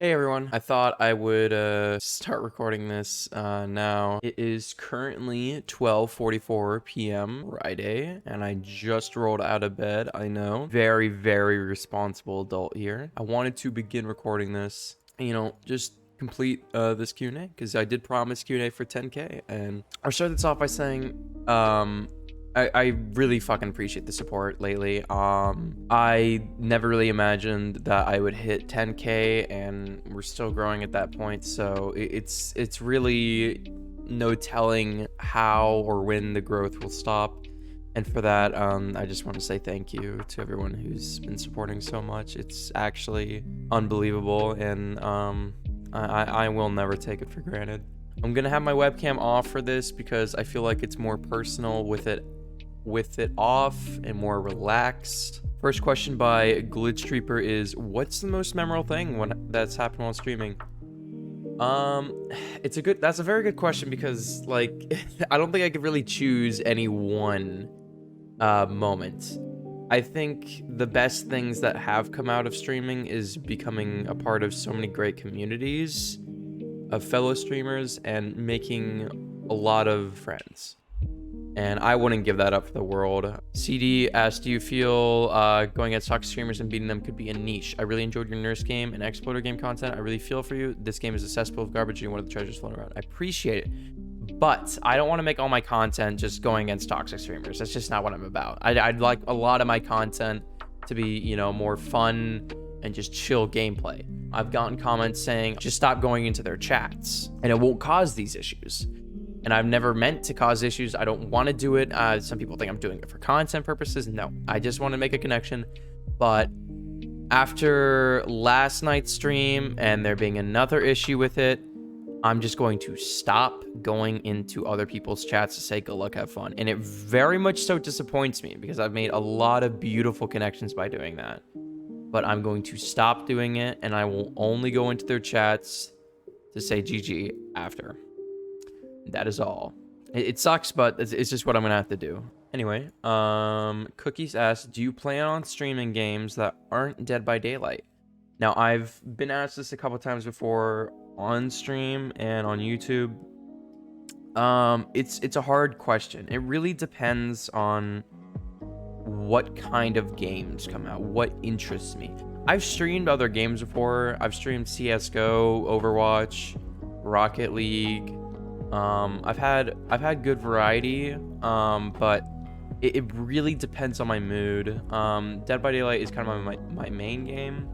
Hey everyone, I thought I would start recording this now. It is currently 12:44 p.m. Friday, and I just rolled out of bed. I know, very responsible adult here. I wanted to begin recording this, just complete this Q&A because I did promise Q&A for 10K, and I'll start this off by saying I really fucking appreciate the support lately. I never really imagined that I would hit 10K, and we're still growing at that point. So it's really no telling how or when the growth will stop. And for that, I just want to say thank you to everyone who's been supporting so much. It's actually unbelievable, and I will never take it for granted. I'm gonna have my webcam off for this because I feel like it's more personal with it off and more relaxed. First question by Glitchstreeper is, what's the most memorable thing that's happened while streaming? That's a very good question because, like, I don't think I could really choose any one moment. I think the best things that have come out of streaming is becoming a part of so many great communities of fellow streamers and making a lot of friends. And I wouldn't give that up for the world. CD asked, do you feel going against toxic streamers and beating them could be a niche? I really enjoyed your nurse game and exploiter game content. I really feel for you. This game is a cesspool of garbage and one of the treasures floating around. I appreciate it. But I don't want to make all my content just going against toxic streamers. That's just not what I'm about. I'd like a lot of my content to be, more fun and just chill gameplay. I've gotten comments saying, just stop going into their chats and it won't cause these issues. And I've never meant to cause issues. I don't want to do it. Some people think I'm doing it for content purposes. No, I just want to make a connection. But after last night's stream and there being another issue with it, I'm just going to stop going into other people's chats to say good luck, have fun. And it very much so disappoints me because I've made a lot of beautiful connections by doing that. But I'm going to stop doing it, and I will only go into their chats to say GG after. That is all. It sucks, but it's just what I'm gonna have to do. Anyway, Cookies asked, do you plan on streaming games that aren't Dead by Daylight? Now, I've been asked this a couple times before on stream and on YouTube. It's a hard question. It really depends on what kind of games come out, what interests me. I've streamed other games before. I've streamed CS:GO, Overwatch, Rocket League. I've had good variety, but it really depends on my mood. Dead by Daylight is kind of my main game.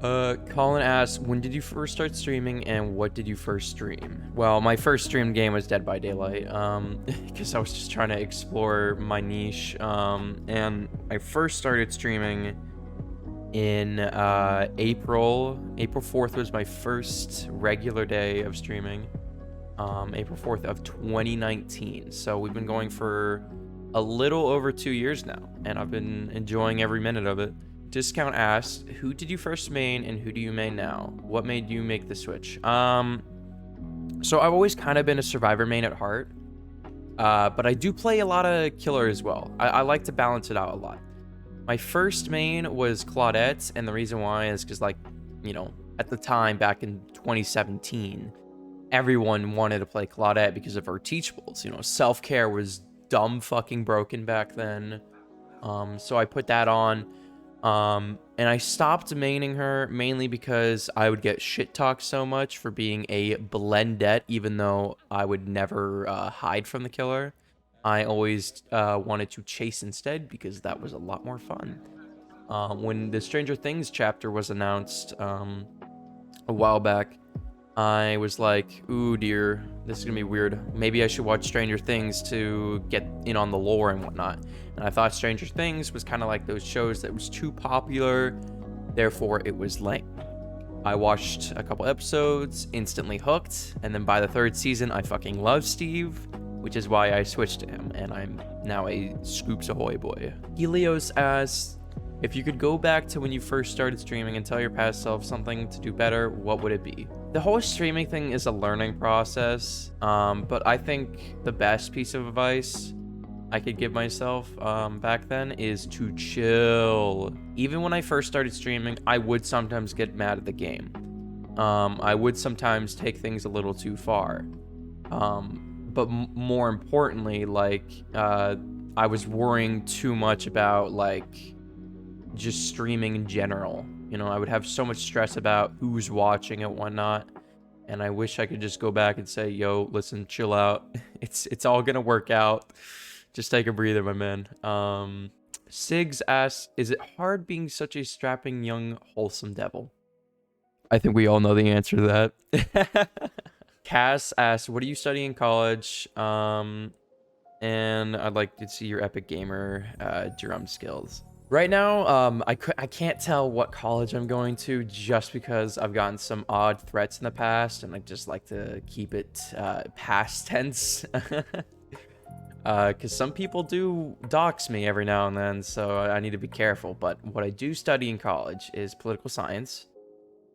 Colin asks, when did you first start streaming and what did you first stream? Well, my first stream game was Dead by Daylight, because I was just trying to explore my niche. And I first started streaming in April. April 4th was my first regular day of streaming. April 4th of 2019. So we've been going for a little over 2 years now, and I've been enjoying every minute of it. Discount asked, who did you first main and who do you main now? What made you make the switch? So I've always kind of been a survivor main at heart, but I do play a lot of killer as well. I like to balance it out a lot. My first main was Claudette, and the reason why is because, like, at the time back in 2017, everyone wanted to play Claudette because of her teachables. Self-care was dumb fucking broken back then. So I put that on. And I stopped maining her mainly because I would get shit talked so much for being a blendette, even though I would never hide from the killer. I always wanted to chase instead because that was a lot more fun. When the Stranger Things chapter was announced a while back, I was like, ooh dear, this is gonna be weird. Maybe I should watch Stranger Things to get in on the lore and whatnot. And I thought Stranger Things was kind of like those shows that was too popular, therefore it was lame. I watched a couple episodes, instantly hooked, and then by the third season, I fucking love Steve, which is why I switched to him, and I'm now a Scoops Ahoy boy. Helios asks, if you could go back to when you first started streaming and tell your past self something to do better, what would it be? The whole streaming thing is a learning process, but I think the best piece of advice I could give myself back then is to chill. Even when I first started streaming, I would sometimes get mad at the game. I would sometimes take things a little too far. But more importantly, like, I was worrying too much about, like, just streaming in general. You know, I would have so much stress about who's watching and whatnot. And I wish I could just go back and say, yo, listen, chill out. It's all gonna work out. Just take a breather, my man. Sigs asks, is it hard being such a strapping, young, wholesome devil? I think we all know the answer to that. Cass asks, what are you studying in college? And I'd like to see your epic gamer drum skills. Right now, I can't tell what college I'm going to just because I've gotten some odd threats in the past, and I just like to keep it past tense. Because some people do dox me every now and then, so I need to be careful. But what I do study in college is political science,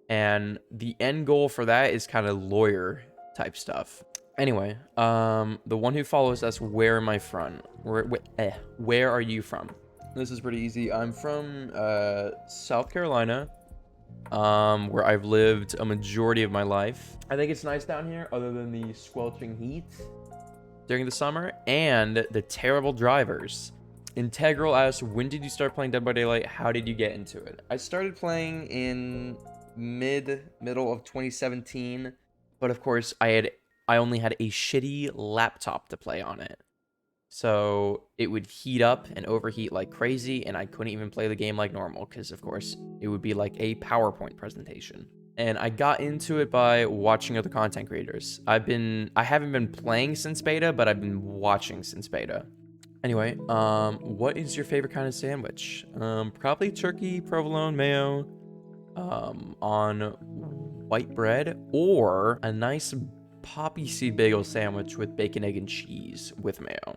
and the end goal for that is kind of lawyer type stuff. Anyway, the one who follows us, where am I from? Where are you from? This is pretty easy. I'm from South Carolina, where I've lived a majority of my life. I think it's nice down here, other than the squelching heat during the summer and the terrible drivers. Integral asks, when did you start playing Dead by Daylight? How did you get into it? I started playing in middle of 2017, but of course I only had a shitty laptop to play on it. So it would heat up and overheat like crazy, and I couldn't even play the game like normal because, of course, it would be like a PowerPoint presentation. And I got into it by watching other content creators. I haven't been playing since beta, but I've been watching since beta. Anyway, what is your favorite kind of sandwich? Probably turkey, provolone, mayo, on white bread, or a nice poppy seed bagel sandwich with bacon, egg, and cheese with mayo.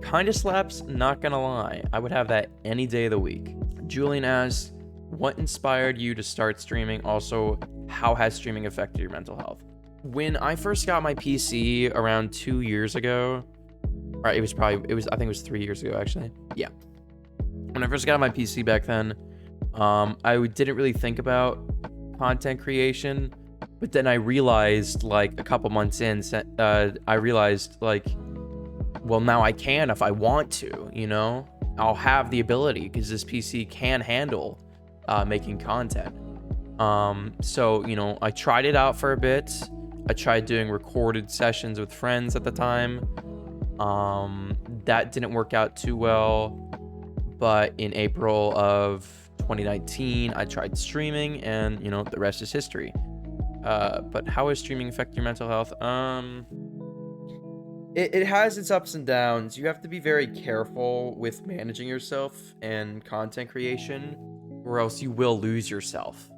Kinda slaps, not gonna lie. I would have that any day of the week. Julian asks, what inspired you to start streaming? Also, how has streaming affected your mental health? When I first got my PC around 2 years ago, or I think it was 3 years ago, actually. Yeah. When I first got my PC back then, I didn't really think about content creation, but then I realized, like, a couple months in, I realized, like, well, now I can if I want to, you know? I'll have the ability because this PC can handle making content. So, you know, I tried it out for a bit. I tried doing recorded sessions with friends at the time. That didn't work out too well. But in April of 2019, I tried streaming, and, you know, the rest is history. But how has streaming affected your mental health? It has its ups and downs. You have to be very careful with managing yourself and content creation, or else you will lose yourself.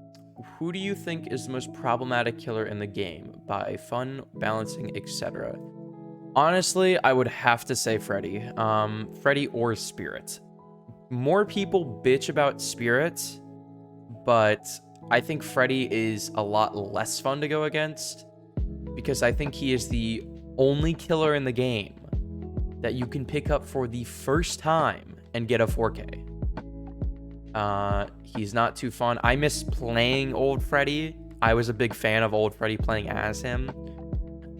Who do you think is the most problematic killer in the game by fun, balancing, etc.? Honestly, I would have to say Freddy. Freddy or Spirit. More people bitch about Spirit, but I think Freddy is a lot less fun to go against, because I think he is the only killer in the game that you can pick up for the first time and get a 4K. He's not too fun. I miss playing old Freddy. I was a big fan of old Freddy playing as him.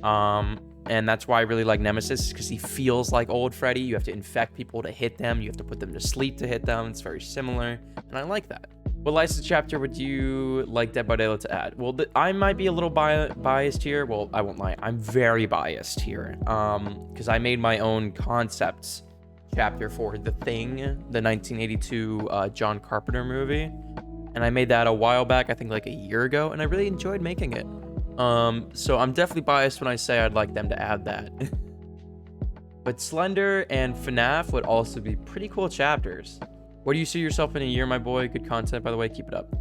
And that's why I really like Nemesis, because he feels like old Freddy. You have to infect people to hit them. You have to put them to sleep to hit them. It's very similar, and I like that. What license chapter would you like Dead by Daylight to add? Well, I might be a little biased here. Well, I won't lie. I'm very biased here. Because I made my own concepts chapter for The Thing, the 1982 John Carpenter movie. And I made that a while back, I think like a year ago, and I really enjoyed making it. So I'm definitely biased when I say I'd like them to add that. But Slender and FNAF would also be pretty cool chapters. Where do you see yourself in a year, my boy? Good content, by the way. Keep it up.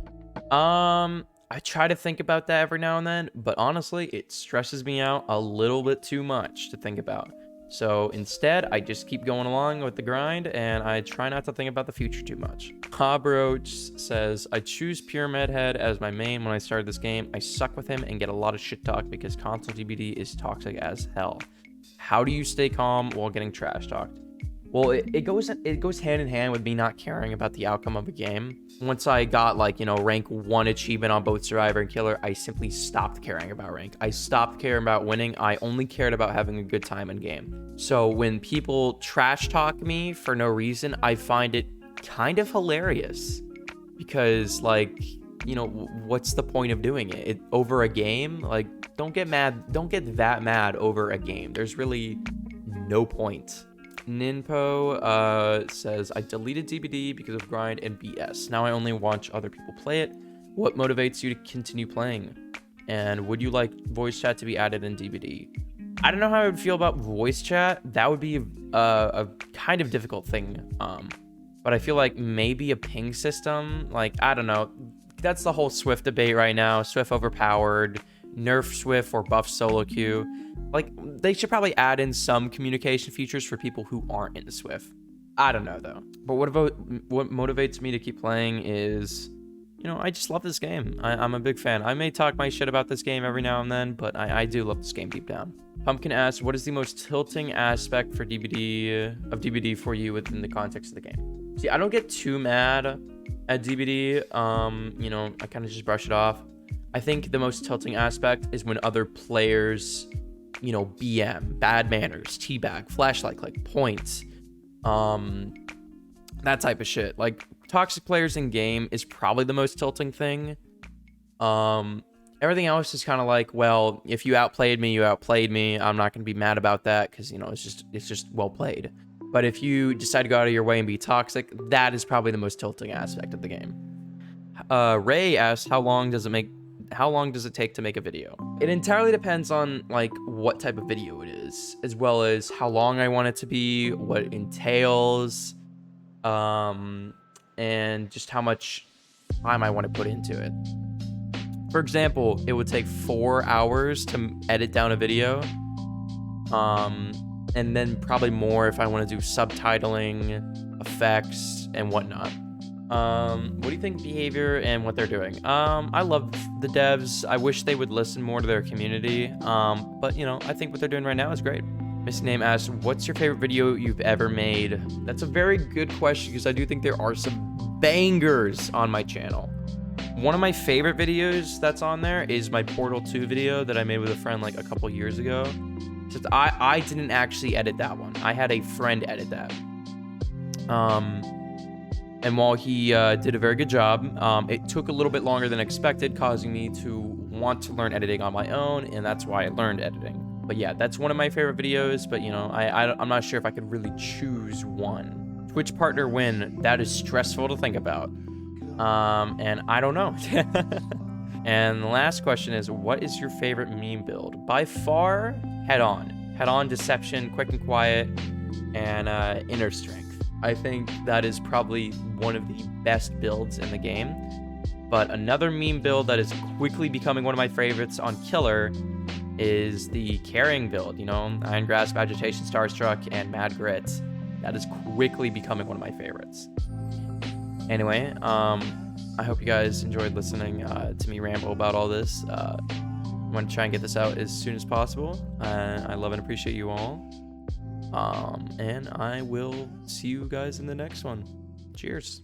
I try to think about that every now and then, but honestly, it stresses me out a little bit too much to think about. So instead, I just keep going along with the grind, and I try not to think about the future too much. Hobroach says, I choose Pure Medhead as my main when I started this game. I suck with him and get a lot of shit talk because console GBD is toxic as hell. How do you stay calm while getting trash talked? Well, it goes hand in hand with me not caring about the outcome of a game. Once I got like, rank 1 achievement on both Survivor and Killer, I simply stopped caring about rank. I stopped caring about winning. I only cared about having a good time in game. So when people trash talk me for no reason, I find it kind of hilarious, because like, what's the point of doing it over a game? Like, don't get that mad over a game. There's really no point. Ninpo says, I deleted DBD because of grind and BS. Now I only watch other people play it. What motivates you to continue playing? And would you like voice chat to be added in DBD? I don't know how I would feel about voice chat. That would be a kind of difficult thing. But I feel like maybe a ping system. Like, I don't know. That's the whole Swift debate right now. Swift overpowered, nerf Swift or buff solo queue. Like, they should probably add in some communication features for people who aren't into Swift. I don't know, though. But what motivates me to keep playing is, I just love this game. I'm a big fan. I may talk my shit about this game every now and then, but I do love this game deep down. Pumpkin asks, what is the most tilting aspect for DBD for you within the context of the game? See, I don't get too mad at DBD. I kind of just brush it off. I think the most tilting aspect is when other players, BM, bad manners, teabag, flashlight click, points, that type of shit. Like, toxic players in game is probably the most tilting thing. Everything else is kind of like, well, if you outplayed me, you outplayed me. I'm not going to be mad about that because, it's just well played. But if you decide to go out of your way and be toxic, that is probably the most tilting aspect of the game. Ray asks, how long does it take to make a video? It entirely depends on like what type of video it is, as well as how long I want it to be, what it entails, and just how much time I want to put into it. For example, it would take 4 hours to edit down a video, and then probably more if I want to do subtitling, effects, and whatnot. What do you think behavior and what they're doing? I love the devs. I wish they would listen more to their community. But I think what they're doing right now is great. Miss Name asks, what's your favorite video you've ever made? That's a very good question, because I do think there are some bangers on my channel. One of my favorite videos that's on there is my Portal 2 video that I made with a friend like a couple years ago. Since I didn't actually edit that one. I had a friend edit that. And while he did a very good job, it took a little bit longer than expected, causing me to want to learn editing on my own, and that's why I learned editing. But yeah, that's one of my favorite videos, but I'm not sure if I could really choose one. Twitch partner win, that is stressful to think about. And I don't know. And the last question is, what is your favorite meme build? By far, Head On. Head On, Deception, Quick and Quiet, and Inner Strength. I think that is probably one of the best builds in the game. But another meme build that is quickly becoming one of my favorites on Killer is the carrying build, Iron Grasp, Agitation, Starstruck, and Mad Grit. That is quickly becoming one of my favorites. Anyway, I hope you guys enjoyed listening to me ramble about all this. I want to try and get this out as soon as possible. I love and appreciate you all. And I will see you guys in the next one. Cheers.